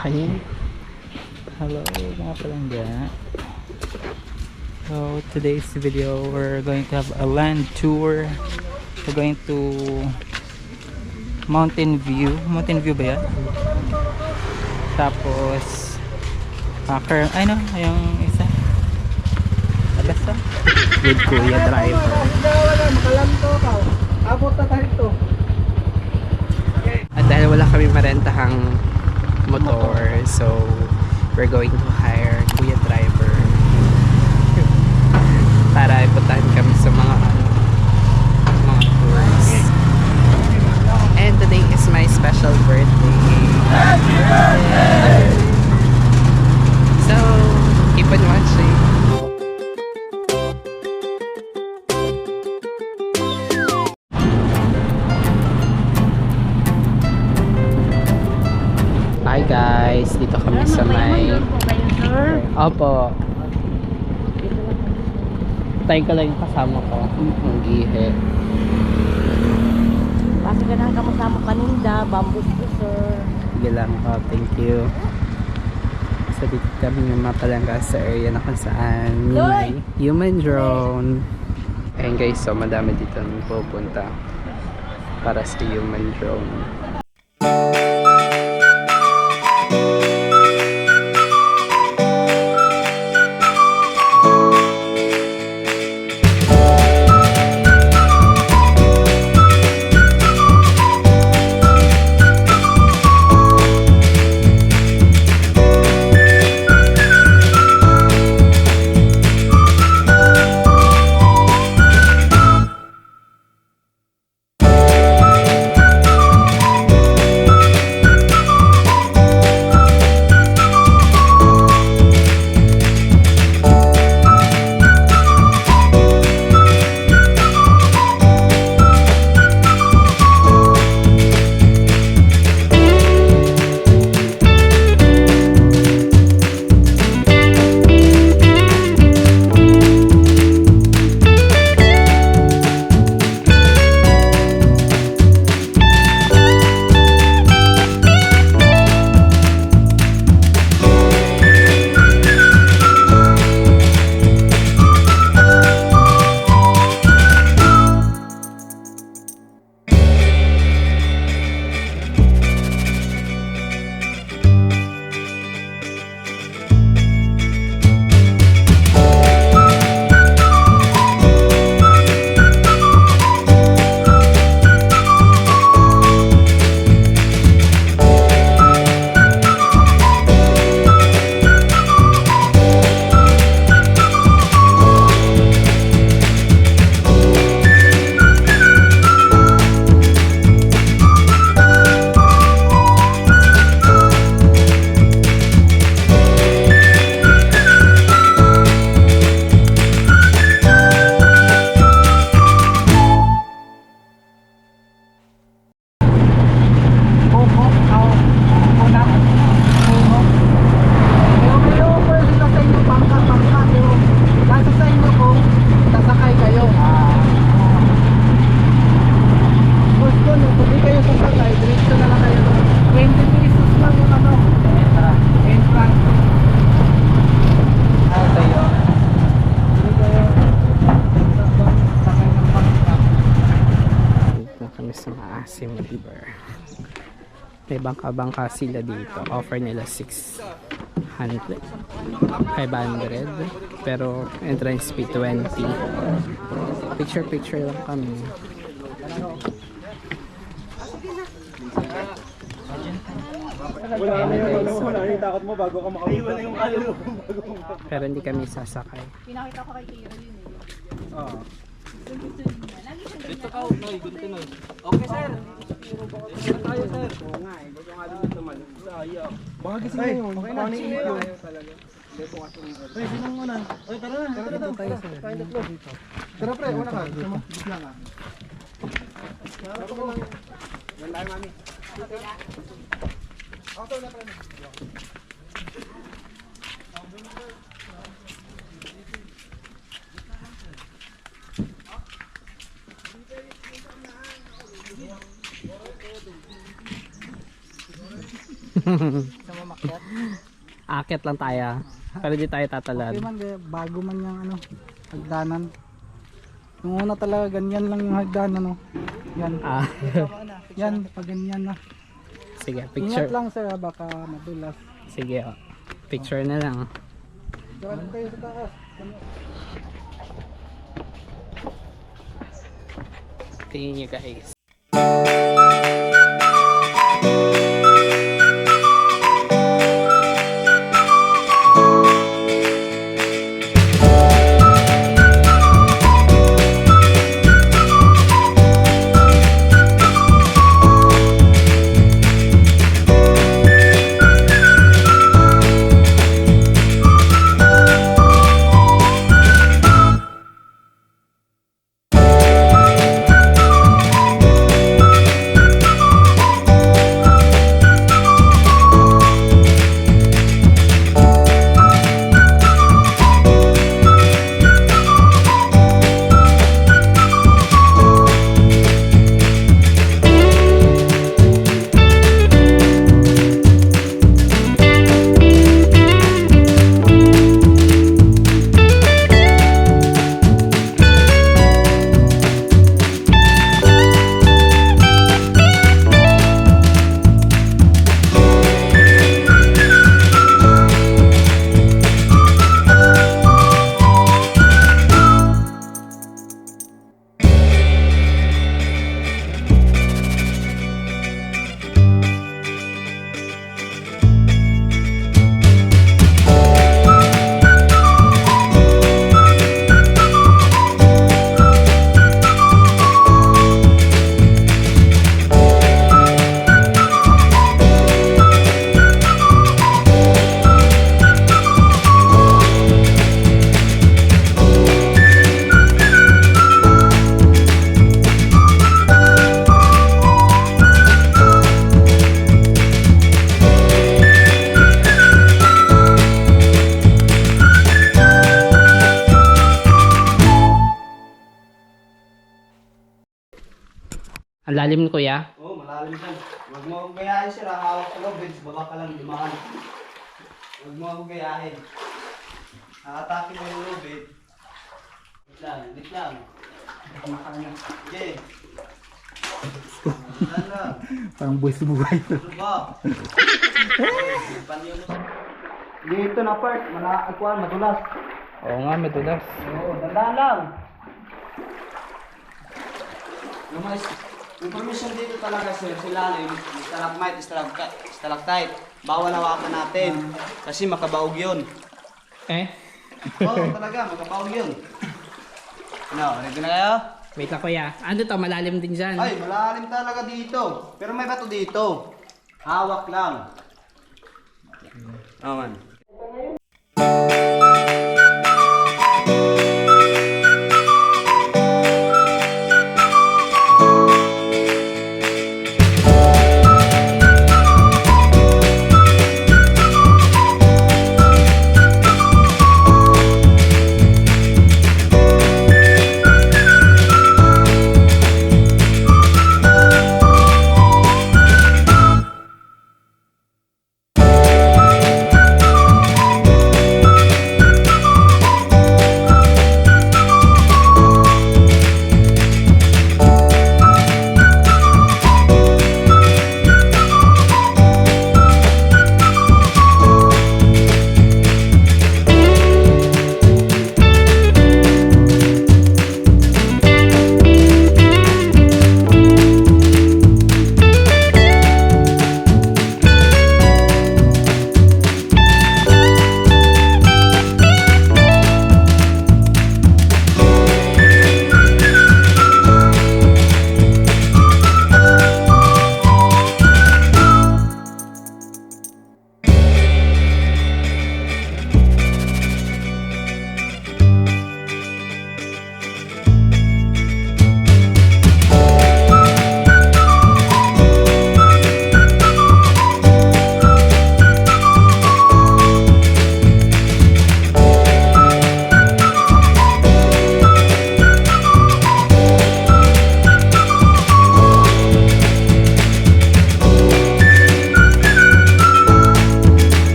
Hi. Hello mga palangga. So today's video we're going to have a land tour. We're going to Mountain View ba yan? Tapos ay no, yung isa Abasa with Kuya Driver. Makalanto ka. Abot na tayo ito. At dahil wala kami marentahang motor, so we're going to hire Kuya Driver para ipuntahan kami sa mga tours. And today is my special birthday. So keep on watching. Hi guys, dito kami sa may Opo. Tayo ka lang yung kasama ko. Ang gihe. Kasi ganang kamasama kaninda, bamboo sir. Sige lang po, thank you. So dito kami yung mapalangga sa area na kung saan may human drone. Ayun guys, so madami dito nang pupunta para sa human drone. Maasim River. May bangka-bangka sila dito. Offer nila 600, 500, pero entrance fee 20. Picture lang kami. Wala na yung takot mo bago ka makawala yung kaluluwa. Pero hindi kami sasakay. Pinakita ko kay Kiro yun eh. Oo. Dito ka, Noy, gunti Noy. Okay, sir. Dito tayo, sir. Oo nga eh, gusto nga dito naman. Sayang. Baka gising na yun. Okay na, gising na yun. Pre, sinong muna? Ay, tara na. Tara na tayo, sir. Tayo tatlo. Tara pre, una ka. Bigla nga. Tara ko lang. Yan tayo, mami. Ako na pre. Sa mamakyat. Akit lang tayo. Pero di tayo tatalad. Okay man, bago man yung ano, hagdanan. Yung una talaga, ganyan lang yung hagdanan, no? Yan. Ah. Yan, pag ganyan na. Sige, Ingat picture. lang sir, baka madulas. Sige, oh. Picture na lang. Diyan tayo sa taas. Tingin nyo guys. Ang lalim ni kuya. Oo, malalim yan. Huwag mo akong gayahin sir, hawak sa lobeds, baba ka lang limahan. Huwag mo akong gayahin. Nakatake mo yung lobed. Wait lang. Okay. Wala lang. Parang buhay. Ano ba? Panyo mo. Dito na part, madulas. Oo nga, madulas. Oo, dandaan lang. Yung permission dito talaga sir, silalim, stalagmite, stalactite. Bawal hawakan natin kasi makabaog yun. Eh? Oo, talaga, makabaog yun. Ano, ready na kayo? Wait lang kuya. Ano to? Malalim din dyan. Ay, malalim talaga dito. Pero may bato dito. Hawak lang. Oh, man.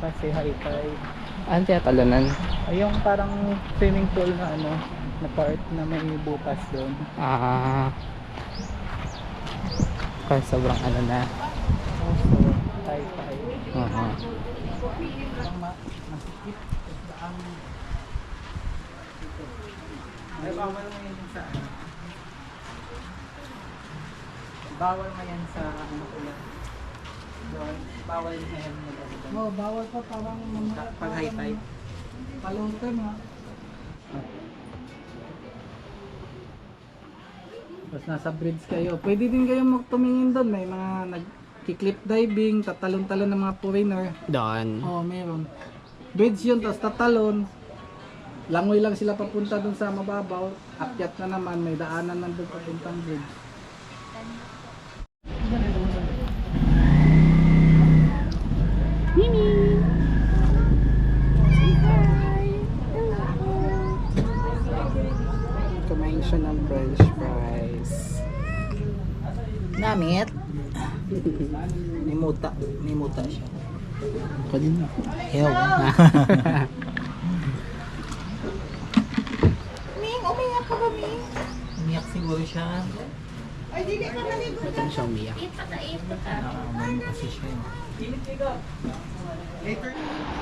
Kasi high tide. Ano tiyatalunan? Ay, yung parang swimming pool na ano, na part na may butas doon. Kasi sobrang ano na. Also, high tide. Oo. Ang masikip. Ay, bawal mo yan sa ano. Bawal mo yan sa ano ko yan. Bawal na yan. Oo, bawal pa parang pag high tide. Palong ka na. Tapos nasa bridge kayo. Pwede din kayo tumingin doon. May mga nag-cliff diving, tatalon-talon ng mga foreigner. Doon. Oo, meron. Bridge yun, tapos tatalon. Langoy lang sila papunta dun sa mababaw. Akyat na naman, may daanan nandun papuntang bridge. Kumain siya ng french fries. Namit? Nimuta siya. Kunin mo. Ew. Ming, umiyak ka ba, Ming? Umiyak siguro siya. Ba't siya umiyak? Kasi siya.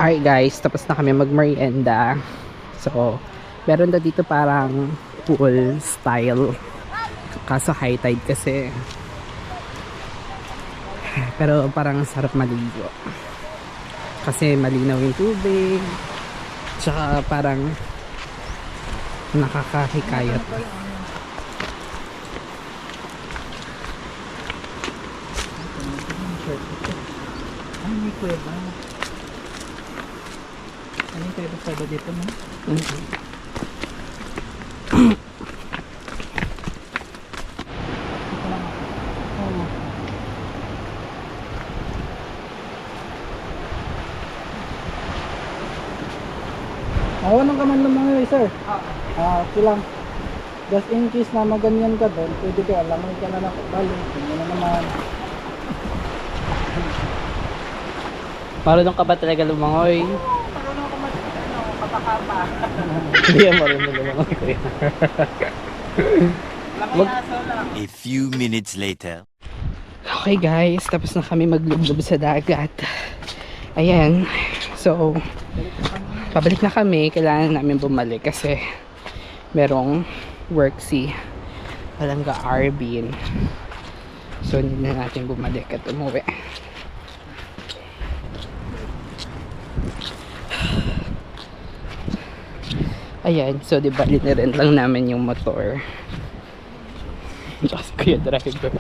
Alright guys, tapos na kami mag-merienda. So, meron na dito parang pool style. Kaso high tide kasi. Pero parang sarap maligo. Kasi malinaw yung tubig. Tsaka parang nakakahikayat. Ay, may kuweba. Ano yung kuweba dito, no? Awan ka man lumangoy, sir. Okay lang. Just in case na maganyan ka doon, pwede ka, langoy ka na lang balik. Hindi na naman. Marunong ka ba talaga lumangoy? Marunong ka kapakapa. Hindi yan marunong lumangoy kuya. Langoy aso lang. A few minutes later. Okay guys, tapos na kami maglublob sa dagat. Ayan. So, pabalik na kami. Kailangan namin bumalik kasi merong work si Palangga Arvin. So, hindi na natin bumalik at umuwi. Ayan, so diba linirent lang namin yung motor. Tsaka si Kuya Driver.